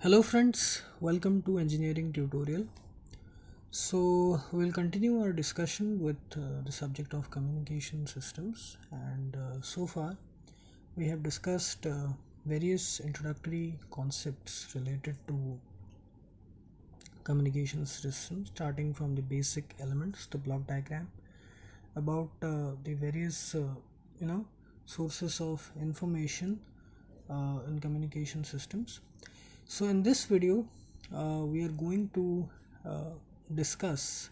Hello friends, welcome to engineering tutorial. So we'll continue our discussion with the subject of communication systems, and so far we have discussed various introductory concepts related to communication systems, starting from the basic elements, the block diagram, about the various sources of information in communication systems. So in this video we are going to discuss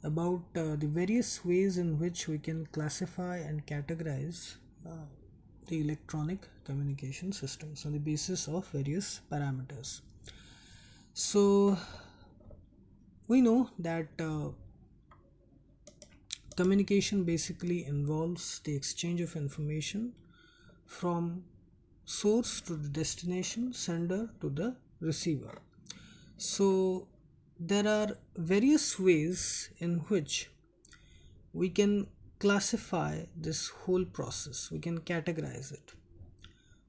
about the various ways in which we can classify and categorize the electronic communication systems on the basis of various parameters. So we know that communication basically involves the exchange of information from source to the destination, sender to the receiver. So there are various ways in which we can classify this whole process, we can categorize it,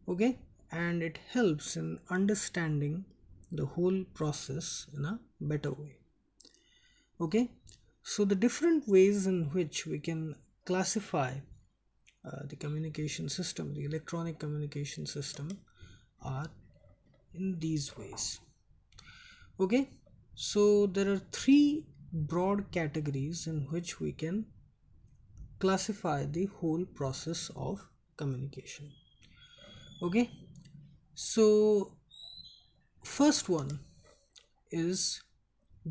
okay, and it helps in understanding the whole process in a better way. Okay, so the different ways in which we can classify the communication system, the electronic communication system, are in these ways. Okay, so there are three broad categories in which we can classify the whole process of communication. Okay, so first one is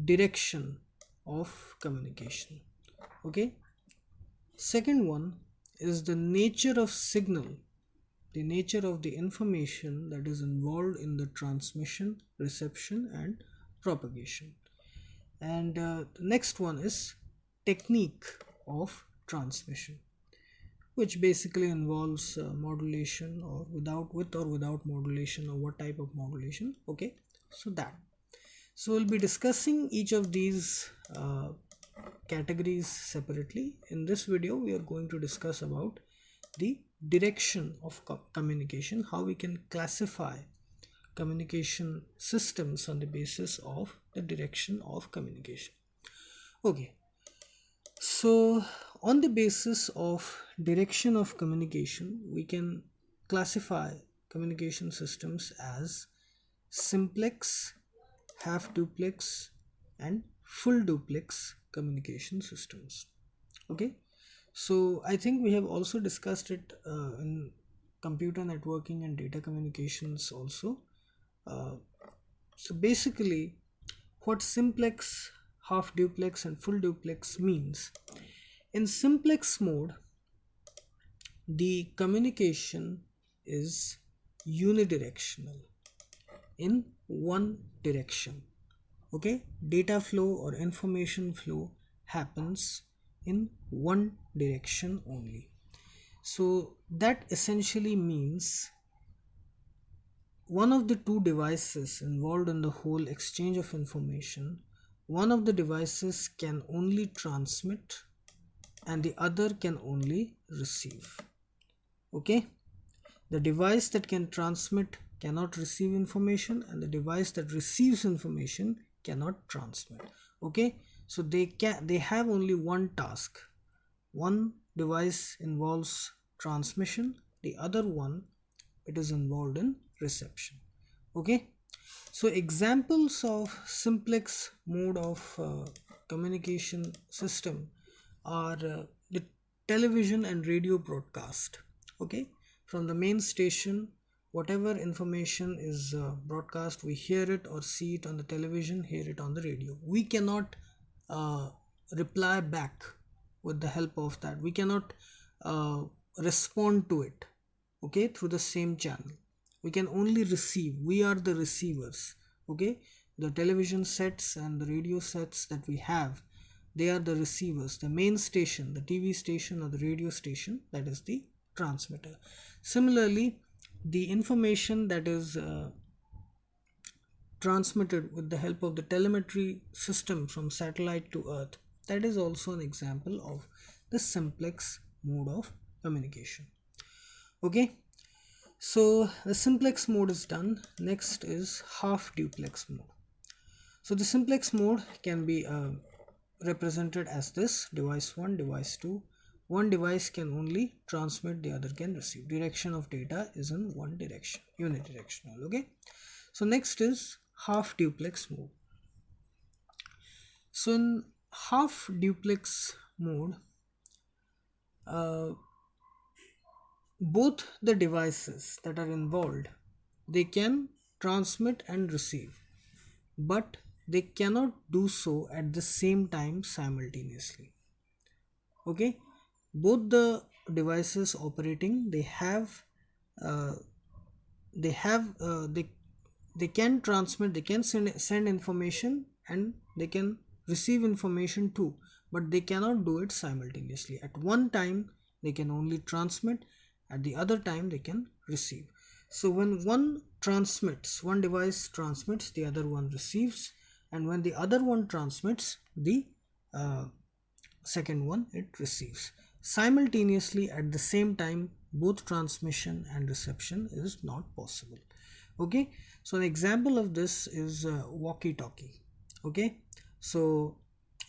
direction of communication. Okay, second one is the nature of signal, the nature of the information that is involved in the transmission, reception, and propagation. And the next one is technique of transmission, which basically involves modulation, or with or without modulation, or what type of modulation. Okay, so we'll be discussing each of these categories separately. In this video we are going to discuss about the direction of communication, how we can classify communication systems on the basis of the direction of communication. Okay, so on the basis of direction of communication, we can classify communication systems as simplex, half duplex, and full duplex communication systems. Okay, so I think we have also discussed it in computer networking and data communications also. So basically, what simplex, half duplex, and full duplex means: in simplex mode, the communication is unidirectional, in one direction. Okay, data flow or information flow happens in one direction only. So that essentially means one of the two devices involved in the whole exchange of information, one of the devices can only transmit and the other can only receive. Okay, the device that can transmit cannot receive information, and the device that receives information cannot transmit. Okay, so they have only one task. One device involves transmission, the other one, it is involved in reception. Okay, so examples of simplex mode of communication system are the television and radio broadcast. Okay, from the main station, whatever information is broadcast, we hear it or see it on the television, hear it on the radio. We cannot reply back with the help of that. We cannot respond to it, okay, through the same channel. We can only receive. We are the receivers. Okay, the television sets and the radio sets that we have, they are the receivers. The main station, the TV station or the radio station, that is the transmitter. Similarly, the information that is transmitted with the help of the telemetry system from satellite to earth, that is also an example of the simplex mode of communication. Okay, So the simplex mode is done. Next is half duplex mode. So the simplex mode can be represented as this: device 1, device 2. One device can only transmit, the other can receive. Direction of data is in one direction, unidirectional. Okay. So next is half duplex mode. So in half duplex mode, uh, both the devices that are involved, they can transmit and receive, but they cannot do so at the same time simultaneously. Okay, both the devices operating, uh, they they can transmit, they can send information, and they can receive information too, but they cannot do it simultaneously. At one time they can only transmit, at the other time they can receive. So when one transmits, one device transmits, the other one receives, and when the other one transmits, the uh, second one it receives. Simultaneously at the same time, both transmission and reception is not possible. Okay, so an example of this is walkie talkie. Okay, so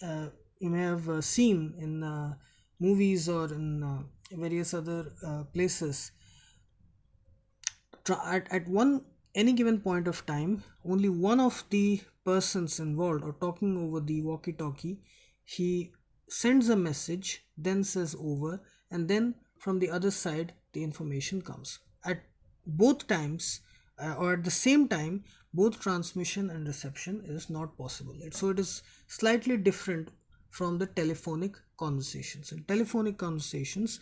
you may have seen in movies or in various other places, at one any given point of time, only one of the persons involved or talking over the walkie talkie, he sends a message, then says over, and then from the other side the information comes. At both times, or at the same time, both transmission and reception is not possible. So it is slightly different from the telephonic conversations. In telephonic conversations,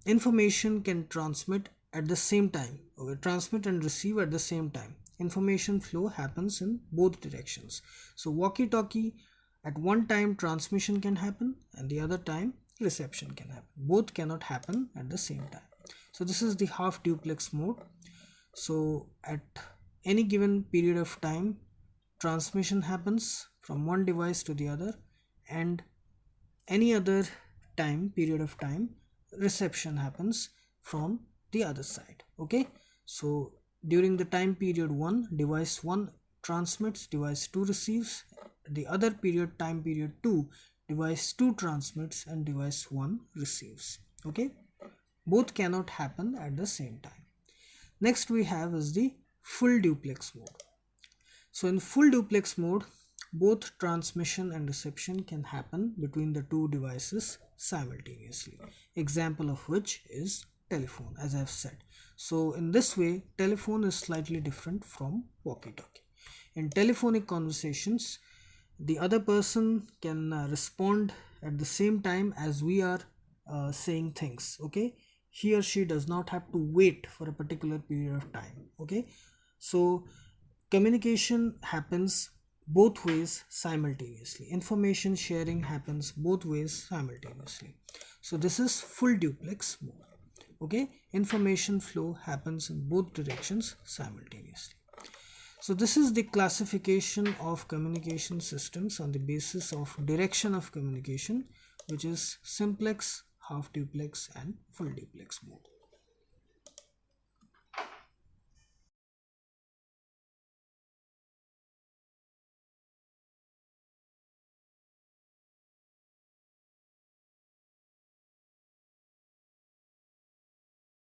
information can transmit at the same time, or transmit and receive at the same time. Information flow happens in both directions. So walkie talkie, at one time transmission can happen, and the other time reception can happen. Both cannot happen at the same time. So this is the half duplex mode. So at any given period of time, transmission happens from one device to the other, and any other time, period of time, reception happens from the other side. Okay, so during the time period 1, device 1 transmits, device 2 receives. The other period, time period 2, device 2 transmits and device 1 receives. Okay, both cannot happen at the same time. Next we have is the full duplex mode. So in full duplex mode, both transmission and reception can happen between the two devices simultaneously. Example of which is telephone, as I have said. So in this way, telephone is slightly different from walkie-talkie. In telephonic conversations, the other person can respond at the same time as we are saying things. Okay, he or she does not have to wait for a particular period of time. Okay, so communication happens both ways simultaneously. Information sharing happens both ways simultaneously. So this is full duplex mode. Okay, information flow happens in both directions simultaneously. So this is the classification of communication systems on the basis of direction of communication, which is simplex, half duplex and full duplex mode.